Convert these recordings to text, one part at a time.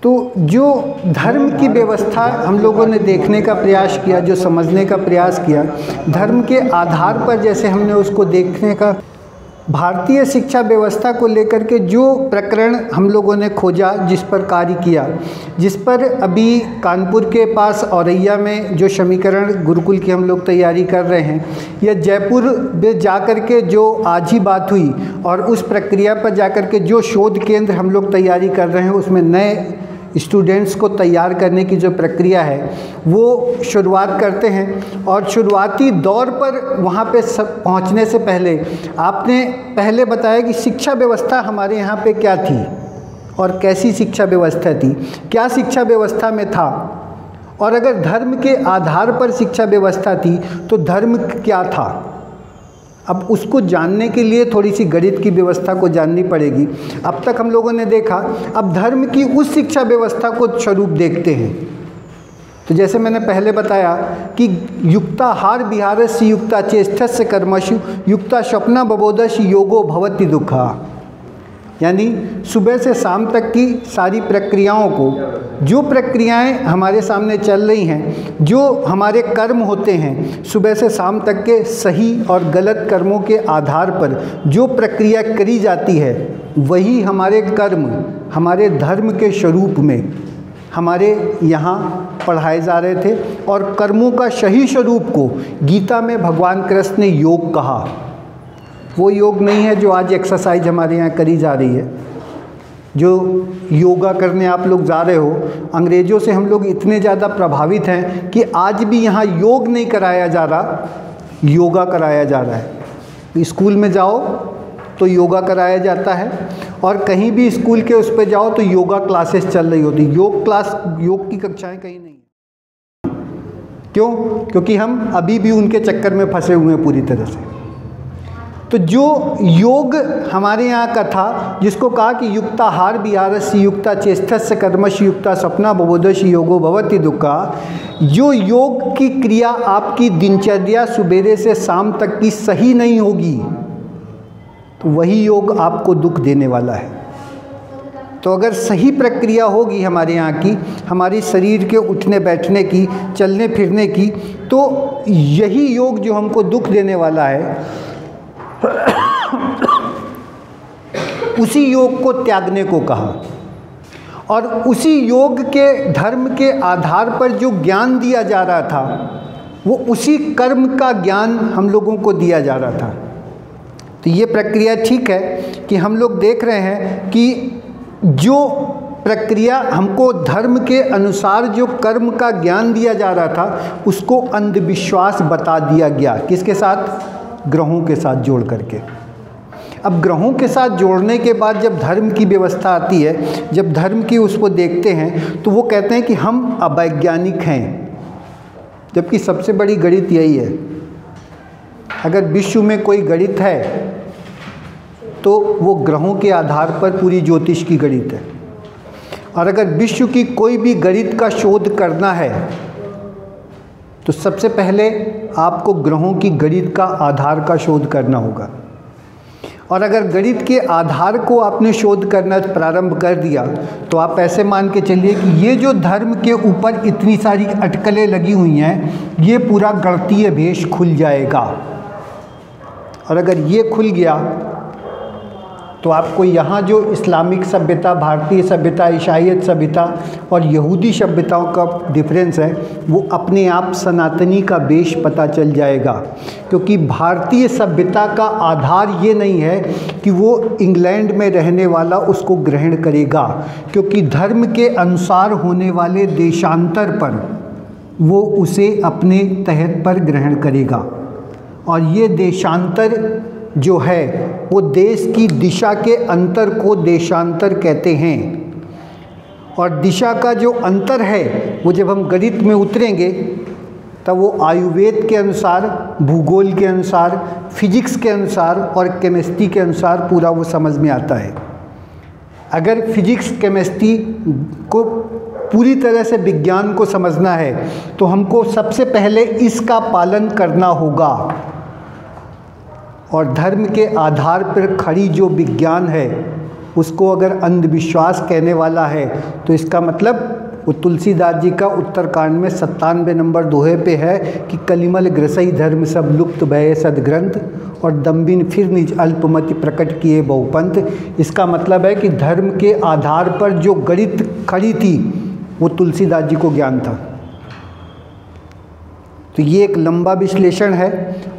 तो जो धर्म की व्यवस्था हम लोगों ने देखने का प्रयास किया, जो समझने का प्रयास किया, धर्म के आधार पर जैसे हमने उसको देखने का, भारतीय शिक्षा व्यवस्था को लेकर के जो प्रकरण हम लोगों ने खोजा, जिस पर कार्य किया, जिस पर अभी कानपुर के पास औरैया में जो समीकरण गुरुकुल की हम लोग तैयारी कर रहे हैं, या जयपुर में जाकर के जो आज ही बात हुई और उस प्रक्रिया पर जाकर के जो शोध केंद्र हम लोग तैयारी कर रहे हैं, उसमें नए स्टूडेंट्स को तैयार करने की जो प्रक्रिया है वो शुरुआत करते हैं। और शुरुआती दौर पर वहाँ पे सब पहुँचने से पहले आपने पहले बताया कि शिक्षा व्यवस्था हमारे यहाँ पे क्या थी और कैसी शिक्षा व्यवस्था थी, क्या शिक्षा व्यवस्था में था, और अगर धर्म के आधार पर शिक्षा व्यवस्था थी तो धर्म क्या था। अब उसको जानने के लिए थोड़ी सी गणित की व्यवस्था को जाननी पड़ेगी। अब तक हम लोगों ने देखा, अब धर्म की उस शिक्षा व्यवस्था को स्वरूप देखते हैं। तो जैसे मैंने पहले बताया कि युक्ताहार विहारस्य युक्ता चेष्टस्य कर्मसु युक्ता स्वप्ना बबोधस्य योगो भवति दुःखा, यानी सुबह से शाम तक की सारी प्रक्रियाओं को, जो प्रक्रियाएं हमारे सामने चल रही हैं, जो हमारे कर्म होते हैं, सुबह से शाम तक के सही और गलत कर्मों के आधार पर जो प्रक्रिया करी जाती है, वही हमारे कर्म हमारे धर्म के स्वरूप में हमारे यहाँ पढ़ाए जा रहे थे। और कर्मों का सही स्वरूप को गीता में भगवान कृष्ण ने योग कहा। वो योग नहीं है जो आज एक्सरसाइज हमारे यहाँ करी जा रही है, जो योगा करने आप लोग जा रहे हो। अंग्रेज़ों से हम लोग इतने ज़्यादा प्रभावित हैं कि आज भी यहाँ योग नहीं कराया जा रहा, योगा कराया जा रहा है। स्कूल में जाओ तो योगा कराया जाता है, और कहीं भी स्कूल के उस पर जाओ तो योगा क्लासेस चल रही होती। योग की कक्षाएँ कहीं नहीं। क्यों? क्योंकि हम अभी भी उनके चक्कर में फंसे हुए हैं पूरी तरह से। तो जो योग हमारे यहाँ का था, जिसको कहा कि युक्ताहार विहारस्य युक्ता चेष्टस्य कर्मसु युक्ता स्वप्ना बबोधस्य योगो भवति दुःखा, जो योग की क्रिया आपकी दिनचर्या सुबेरे से शाम तक की सही नहीं होगी तो वही योग आपको दुख देने वाला है। तो अगर सही प्रक्रिया होगी हमारे यहाँ की, हमारी शरीर के उठने बैठने की, चलने फिरने की, तो यही योग जो हमको दुख देने वाला है, उसी योग को त्यागने को कहा। और उसी योग के धर्म के आधार पर जो ज्ञान दिया जा रहा था, वो उसी कर्म का ज्ञान हम लोगों को दिया जा रहा था। तो ये प्रक्रिया ठीक है कि हम लोग देख रहे हैं कि जो प्रक्रिया हमको धर्म के अनुसार जो कर्म का ज्ञान दिया जा रहा था, उसको अंधविश्वास बता दिया गया। किसके साथ? ग्रहों के साथ जोड़ करके। अब ग्रहों के साथ जोड़ने के बाद जब धर्म की व्यवस्था आती है, जब धर्म की उसको देखते हैं, तो वो कहते हैं कि हम अवैज्ञानिक हैं, जबकि सबसे बड़ी गणित यही है। अगर विश्व में कोई गणित है तो वो ग्रहों के आधार पर पूरी ज्योतिष की गणित है। और अगर विश्व की कोई भी गणित का शोध करना है तो सबसे पहले आपको ग्रहों की गणित का आधार का शोध करना होगा। और अगर गणित के आधार को आपने शोध करना प्रारंभ कर दिया तो आप ऐसे मान के चलिए कि ये जो धर्म के ऊपर इतनी सारी अटकलें लगी हुई हैं, ये पूरा गणितीय भेष खुल जाएगा। और अगर ये खुल गया तो आपको यहाँ जो इस्लामिक सभ्यता, भारतीय सभ्यता, ईसाईयत सभ्यता और यहूदी सभ्यताओं का डिफरेंस है, वो अपने आप सनातनी का बेश पता चल जाएगा। क्योंकि भारतीय सभ्यता का आधार ये नहीं है कि वो इंग्लैंड में रहने वाला उसको ग्रहण करेगा, क्योंकि धर्म के अनुसार होने वाले देशांतर पर वो उसे अपने तहत पर ग्रहण करेगा। और ये देशांतर जो है वो देश की दिशा के अंतर को देशांतर कहते हैं। और दिशा का जो अंतर है वो जब हम गणित में उतरेंगे तब वो आयुर्वेद के अनुसार, भूगोल के अनुसार, फिजिक्स के अनुसार और केमिस्ट्री के अनुसार पूरा वो समझ में आता है। अगर फिजिक्स केमिस्ट्री को पूरी तरह से विज्ञान को समझना है तो हमको सबसे पहले इसका पालन करना होगा। और धर्म के आधार पर खड़ी जो विज्ञान है उसको अगर अंधविश्वास कहने वाला है तो इसका मतलब वो तुलसीदास जी का उत्तरकांड में 97 नंबर दोहे पे है कि कलिमल ग्रसई धर्म सब लुप्त भये सदग्रंथ और दम्बिन फिर निज अल्पमति प्रकट किए बहुपंथ। इसका मतलब है कि धर्म के आधार पर जो गणित खड़ी थी वो तुलसीदास जी को ज्ञान था। तो ये एक लंबा विश्लेषण है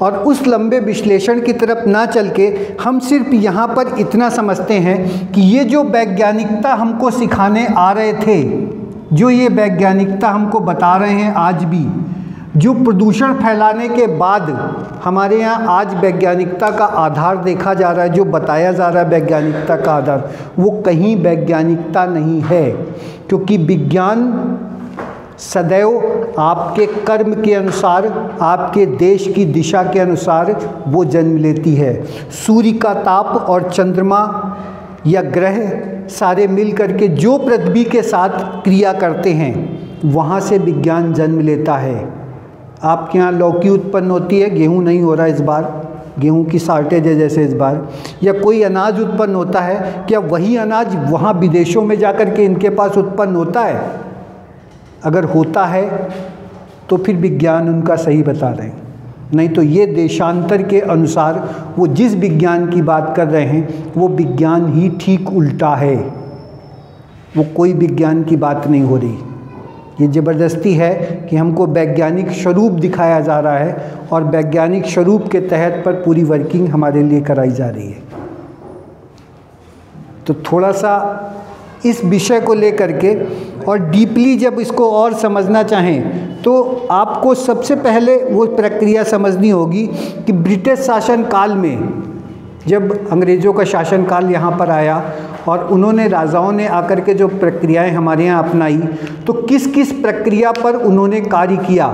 और उस लंबे विश्लेषण की तरफ ना चल के हम सिर्फ यहाँ पर इतना समझते हैं कि ये जो वैज्ञानिकता हमको सिखाने आ रहे थे, जो ये वैज्ञानिकता हमको बता रहे हैं आज भी, जो प्रदूषण फैलाने के बाद हमारे यहाँ आज वैज्ञानिकता का आधार देखा जा रहा है, जो बताया जा रहा है वैज्ञानिकता का आधार, वो कहीं वैज्ञानिकता नहीं है। क्योंकि विज्ञान सदैव आपके कर्म के अनुसार, आपके देश की दिशा के अनुसार वो जन्म लेती है। सूर्य का ताप और चंद्रमा या ग्रह सारे मिल करके जो पृथ्वी के साथ क्रिया करते हैं, वहाँ से विज्ञान जन्म लेता है। आपके यहाँ लौकी उत्पन्न होती है, गेहूँ नहीं हो रहा इस बार, गेहूँ की शॉर्टेज है जैसे इस बार, या कोई अनाज उत्पन्न होता है, क्या वही अनाज वहाँ विदेशों में जाकर के इनके पास उत्पन्न होता है? अगर होता है तो फिर विज्ञान उनका सही बता रहे हैं, नहीं तो ये देशांतर के अनुसार वो जिस विज्ञान की बात कर रहे हैं वो विज्ञान ही ठीक उल्टा है, वो कोई विज्ञान की बात नहीं हो रही। ये ज़बरदस्ती है कि हमको वैज्ञानिक स्वरूप दिखाया जा रहा है और वैज्ञानिक स्वरूप के तहत पर पूरी वर्किंग हमारे लिए कराई जा रही है। तो थोड़ा सा इस विषय को लेकर के और डीपली जब इसको और समझना चाहें तो आपको सबसे पहले वो प्रक्रिया समझनी होगी कि ब्रिटिश शासन काल में, जब अंग्रेज़ों का शासनकाल यहाँ पर आया और उन्होंने, राजाओं ने आकर के जो प्रक्रियाएं हमारे यहाँ अपनाई, तो किस किस प्रक्रिया पर उन्होंने कार्य किया,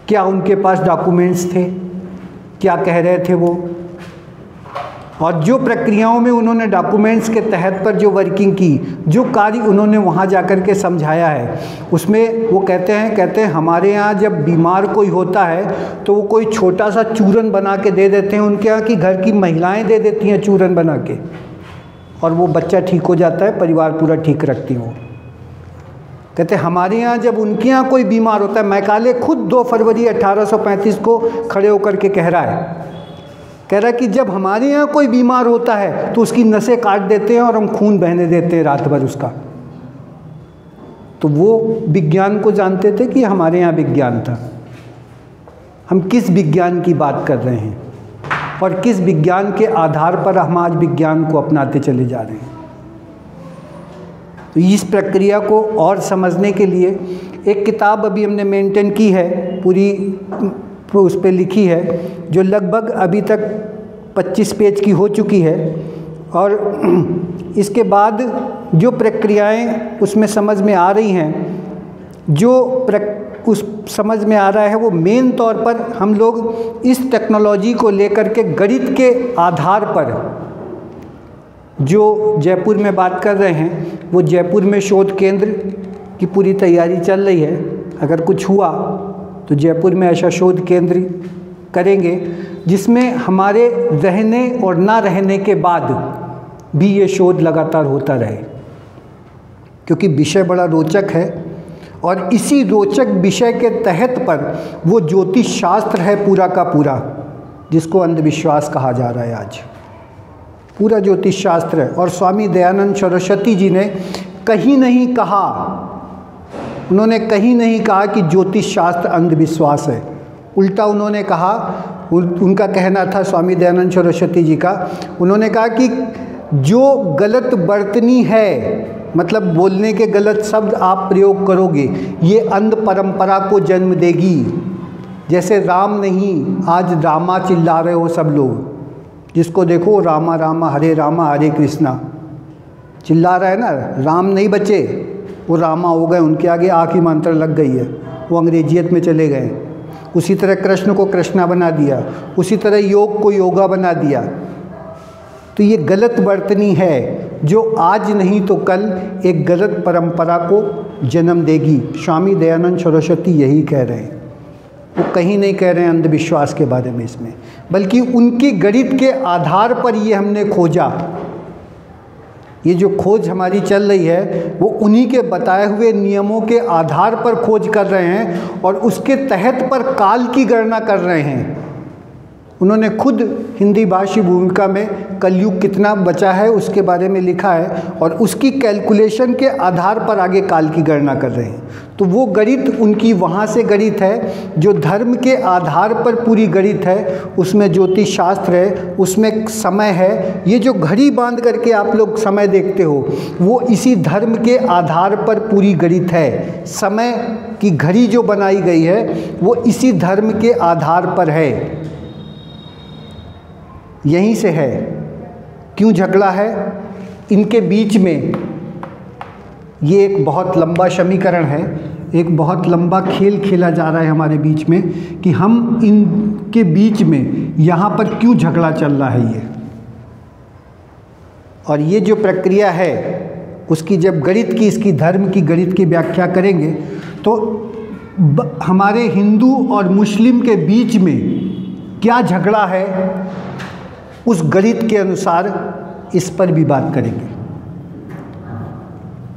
क्या उनके पास डॉक्यूमेंट्स थे, क्या कह रहे थे वो, और जो प्रक्रियाओं में उन्होंने डॉक्यूमेंट्स के तहत पर जो वर्किंग की, जो कार्य उन्होंने वहाँ जाकर के समझाया है, उसमें वो कहते हैं हमारे यहाँ जब बीमार कोई होता है तो वो कोई छोटा सा चूरन बना के दे देते हैं, उनके यहाँ की घर की महिलाएं दे देती हैं चूरन बना के, और वो बच्चा ठीक हो जाता है, परिवार पूरा ठीक रखती हो। कहते हमारे यहाँ जब उनके यहाँ कोई बीमार होता है, मैकाले खुद 2 फरवरी 1835 को खड़े होकर के कह रहा है कि जब हमारे यहाँ कोई बीमार होता है तो उसकी नसें काट देते हैं और हम खून बहने देते हैं रात भर उसका। तो वो विज्ञान को जानते थे कि हमारे यहाँ विज्ञान था। हम किस विज्ञान की बात कर रहे हैं और किस विज्ञान के आधार पर हम आज विज्ञान को अपनाते चले जा रहे हैं। तो इस प्रक्रिया को और समझने के लिए एक किताब अभी हमने मेंटेन की है, पूरी उस पर लिखी है, जो लगभग अभी तक 25 पेज की हो चुकी है, और इसके बाद जो प्रक्रियाएं उसमें समझ में आ रही हैं, जो उस समझ में आ रहा है वो मेन तौर पर हम लोग इस टेक्नोलॉजी को लेकर के गणित के आधार पर जो जयपुर में बात कर रहे हैं, वो जयपुर में शोध केंद्र की पूरी तैयारी चल रही है। अगर कुछ हुआ तो जयपुर में ऐसा शोध केंद्र करेंगे जिसमें हमारे रहने और ना रहने के बाद भी ये शोध लगातार होता रहे, क्योंकि विषय बड़ा रोचक है। और इसी रोचक विषय के तहत पर वो ज्योतिष शास्त्र है पूरा का पूरा, जिसको अंधविश्वास कहा जा रहा है आज, पूरा ज्योतिष शास्त्र है। और स्वामी दयानंद सरस्वती जी ने कहीं नहीं कहा, उन्होंने कहीं नहीं कहा कि ज्योतिष शास्त्र अंधविश्वास है। उल्टा उन्होंने कहा, उनका कहना था स्वामी दयानंद सरस्वती जी का, उन्होंने कहा कि जो गलत बर्तनी है, मतलब बोलने के गलत शब्द आप प्रयोग करोगे, ये अंध परंपरा को जन्म देगी। जैसे राम नहीं, आज रामा चिल्ला रहे हो सब लोग, जिसको देखो रामा रामा हरे कृष्णा चिल्ला रहा है ना, राम नहीं बचे, वो रामा हो गए, उनके आगे आँख मंत्र लग गई है, वो अंग्रेजियत में चले गए। उसी तरह कृष्ण को कृष्णा बना दिया, उसी तरह योग को योगा बना दिया। तो ये गलत बर्तनी है जो आज नहीं तो कल एक गलत परंपरा को जन्म देगी। स्वामी दयानंद सरस्वती यही कह रहे हैं, वो कहीं नहीं कह रहे हैं अंधविश्वास के बारे में इसमें, बल्कि उनकी गणित के आधार पर ये हमने खोजा ये जो खोज हमारी चल रही है वो उन्हीं के बताए हुए नियमों के आधार पर खोज कर रहे हैं और उसके तहत पर काल की गणना कर रहे हैं। उन्होंने खुद हिंदी भाषी भूमिका में कलयुग कितना बचा है उसके बारे में लिखा है और उसकी कैलकुलेशन के आधार पर आगे काल की गणना कर रहे हैं। तो वो गणित उनकी वहाँ से गणित है जो धर्म के आधार पर पूरी गणित है, उसमें ज्योतिष शास्त्र है, उसमें समय है। ये जो घड़ी बांध करके आप लोग समय देखते हो वो इसी धर्म के आधार पर पूरी गणित है। समय की घड़ी जो बनाई गई है वो इसी धर्म के आधार पर है, यहीं से है। क्यों झगड़ा है इनके बीच में, ये एक बहुत लंबा समीकरण है, एक बहुत लंबा खेल खेला जा रहा है हमारे बीच में कि हम इनके बीच में यहाँ पर क्यों झगड़ा चल रहा है ये। और ये जो प्रक्रिया है उसकी जब गणित की, इसकी धर्म की गणित की व्याख्या करेंगे तो हमारे हिंदू और मुस्लिम के बीच में क्या झगड़ा है उस गणित के अनुसार इस पर भी बात करेंगे।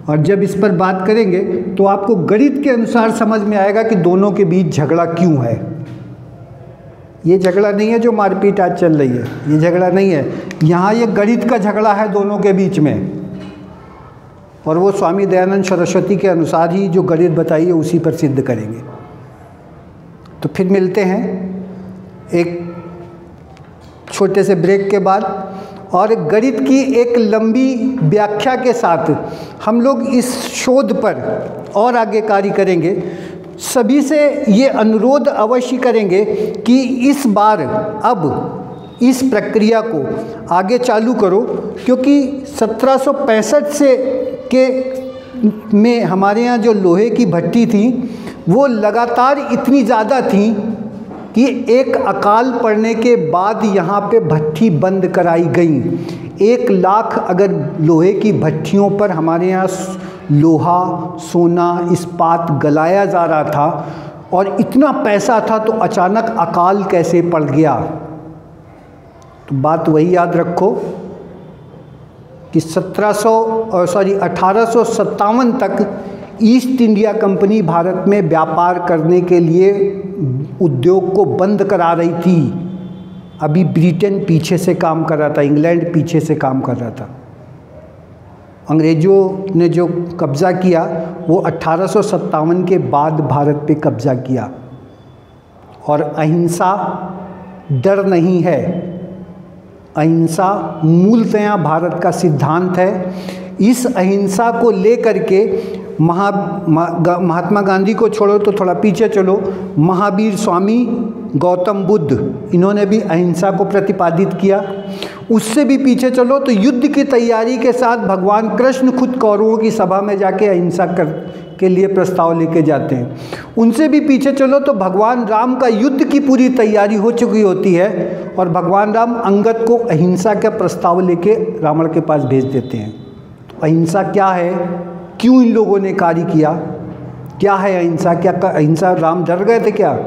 और जब इस पर बात करेंगे तो आपको गणित के अनुसार समझ में आएगा कि दोनों के बीच झगड़ा क्यों है। ये झगड़ा नहीं है जो मारपीट आज चल रही है, ये झगड़ा नहीं है। यहाँ ये गणित का झगड़ा है दोनों के बीच में, और वो स्वामी दयानंद सरस्वती के अनुसार ही जो गणित बताई है उसी पर सिद्ध करेंगे। तो फिर मिलते हैं एक छोटे से ब्रेक के बाद, और गणित की एक लंबी व्याख्या के साथ हम लोग इस शोध पर और आगे कार्य करेंगे। सभी से ये अनुरोध अवश्य करेंगे कि इस बार अब इस प्रक्रिया को आगे चालू करो, क्योंकि 1765 से के में हमारे यहाँ जो लोहे की भट्टी थी वो लगातार इतनी ज़्यादा थी कि एक अकाल पड़ने के बाद यहाँ पे भट्टी बंद कराई गई। 1 लाख अगर लोहे की भट्टियों पर हमारे यहाँ लोहा, सोना, इस्पात गलाया जा रहा था और इतना पैसा था, तो अचानक अकाल कैसे पड़ गया। तो बात वही याद रखो कि 1857 तक ईस्ट इंडिया कंपनी भारत में व्यापार करने के लिए उद्योग को बंद करा रही थी। अभी ब्रिटेन पीछे से काम कर रहा था, इंग्लैंड पीछे से काम कर रहा था। अंग्रेज़ों ने जो कब्ज़ा किया वो 1857 के बाद भारत पे कब्ज़ा किया। और अहिंसा डर नहीं है, अहिंसा मूलतया भारत का सिद्धांत है। इस अहिंसा को लेकर के महात्मा गांधी को छोड़ो तो थोड़ा पीछे चलो, महावीर स्वामी गौतम बुद्ध, इन्होंने भी अहिंसा को प्रतिपादित किया। उससे भी पीछे चलो तो युद्ध की तैयारी के साथ भगवान कृष्ण खुद कौरवों की सभा में जाके अहिंसा के लिए प्रस्ताव लेके जाते हैं। उनसे भी पीछे चलो तो भगवान राम का युद्ध की पूरी तैयारी हो चुकी होती है और भगवान राम अंगद को अहिंसा का प्रस्ताव लेके रावण के पास भेज देते हैं। तो अहिंसा क्या है, क्यों इन लोगों ने कार्य किया, क्या है अहिंसा, क्या अहिंसा राम डर गए थे, क्या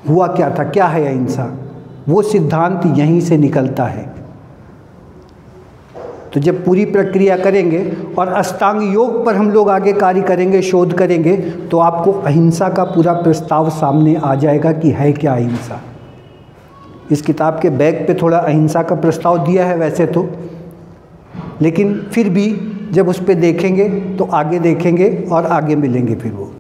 हुआ, क्या था, क्या है अहिंसा, वो सिद्धांत यहीं से निकलता है। तो जब पूरी प्रक्रिया करेंगे और अष्टांग योग पर हम लोग आगे कार्य करेंगे, शोध करेंगे, तो आपको अहिंसा का पूरा प्रस्ताव सामने आ जाएगा कि है क्या अहिंसा। इस किताब के बैक पे थोड़ा अहिंसा का प्रस्ताव दिया है वैसे तो, लेकिन फिर भी जब उस पर देखेंगे तो आगे देखेंगे और आगे मिलेंगे फिर वो।